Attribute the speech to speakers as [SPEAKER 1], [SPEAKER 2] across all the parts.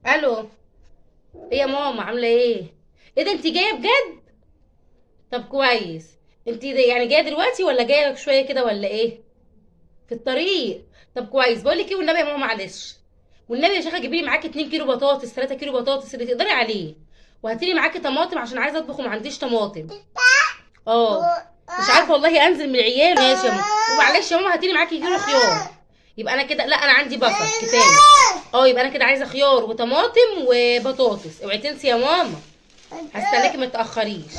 [SPEAKER 1] الو. ايه يا ماما عامله ايه؟ ايه ده انت جايه بجد؟ طب كويس. انت يعني جايه دلوقتي ولا جايه شويه كده ولا ايه؟ في الطريق. طب كويس. بقول لك ايه والنبي يا ماما معلش. والنبي يا شيخه جيبي لي معاكي 2 كيلو بطاطس 3 كيلو بطاطس اللي تقدري عليه. وهاتي لي معاكي طماطم عشان عايزه اطبخ وما عنديش طماطم. اه. مش عارفه والله انزل من العيال. ماشي يا ماما. ومعلش يا ماما هاتي لي معاكي كيلو خيار. يبقى انا كده، لا انا عندي بصل كفايه. اه يبقى انا كده عايزه خيار وطماطم وبطاطس. اوعي تنسي يا ماما. هستناكي ما تاخريش.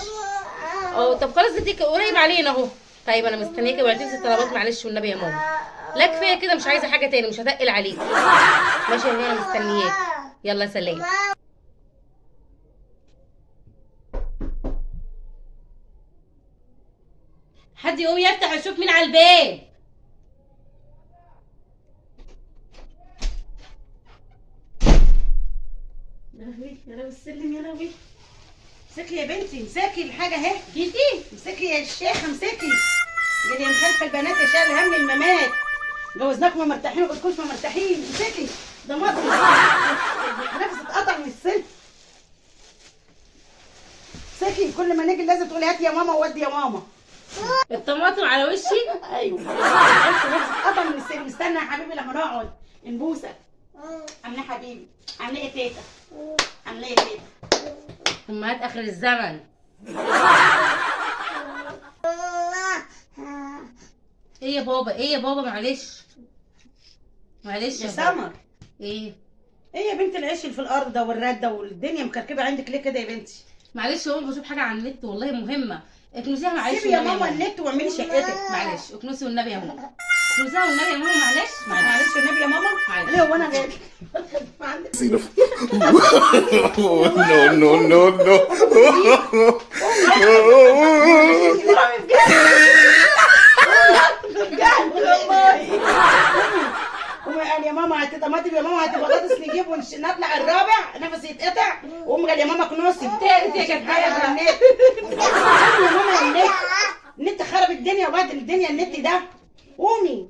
[SPEAKER 1] اه طب خلاص انت قريب علينا اهو. طيب انا مستنياكي. اوعي تنسي الطلبات معلش والنبي يا ماما. لا كفايه كده مش عايزه حاجه تاني. مش هتقل عليكي. ماشي يا ماما انا مستنياكي. يلا سلام. حد يقوم يفتح يشوف مين على الباب.
[SPEAKER 2] يا لهوي يا لهوي السلم يا لهوي. امسكي يا بنتي، امسكي الحاجه اهي.
[SPEAKER 1] جيتي؟
[SPEAKER 2] امسكي يا شيخه امسكي. قولي يا مخالفه البنات يا شال هم الممات. جوزناكم ما مرتاحين وقلتكوش ما مرتاحين. امسكي ده مصر. نفسي اتقطع من السن. امسكي كل ما نيجي لازم تقولي هاتي يا ماما وودي يا ماما.
[SPEAKER 1] الطماطم على وشي.
[SPEAKER 2] ايوه نفسي اتقطع من السن. استنى يا حبيبي لما نقعد نبوسك. عامله إيه يا حبيبي؟ عامله ايه يا تيتا؟ عامله ايه يا تيتا؟
[SPEAKER 1] امهات اخر الزمن. ايه يا بابا؟ ايه يا بابا؟ معلش. معلش
[SPEAKER 2] يا
[SPEAKER 1] يا بابا.
[SPEAKER 2] سمر،
[SPEAKER 1] ايه؟
[SPEAKER 2] ايه يا بنت العيش اللي في الارض ده والرده والدنيا مكركبه عندك ليه كده يا بنتي؟
[SPEAKER 1] معلش يا ماما بشوف حاجه على النت والله مهمه. اكنسيها معلش
[SPEAKER 2] سيبي يا
[SPEAKER 1] والنبي
[SPEAKER 2] ماما النت واعملي شقتك.
[SPEAKER 1] معلش اكنسي والنبي يا ماما. اكنسيها والنبي يا ماما معلش.
[SPEAKER 2] معلش والنبي يا ماما.
[SPEAKER 1] معلش.
[SPEAKER 2] ليه هو انا غالي؟ ما عندك
[SPEAKER 3] No, no, no, no.
[SPEAKER 2] بجد والله. قومي قال يا ماما هاتي طماطم، يا ماما هاتي بطاطس نجيب نطلع الرابع نفسي يتقطع. وقومي قال يا ماما كنوسي.
[SPEAKER 1] تالت يا كانت
[SPEAKER 2] يا
[SPEAKER 1] النت.
[SPEAKER 2] ماما النت. النت خرب الدنيا وبهدل الدنيا النت ده. قومي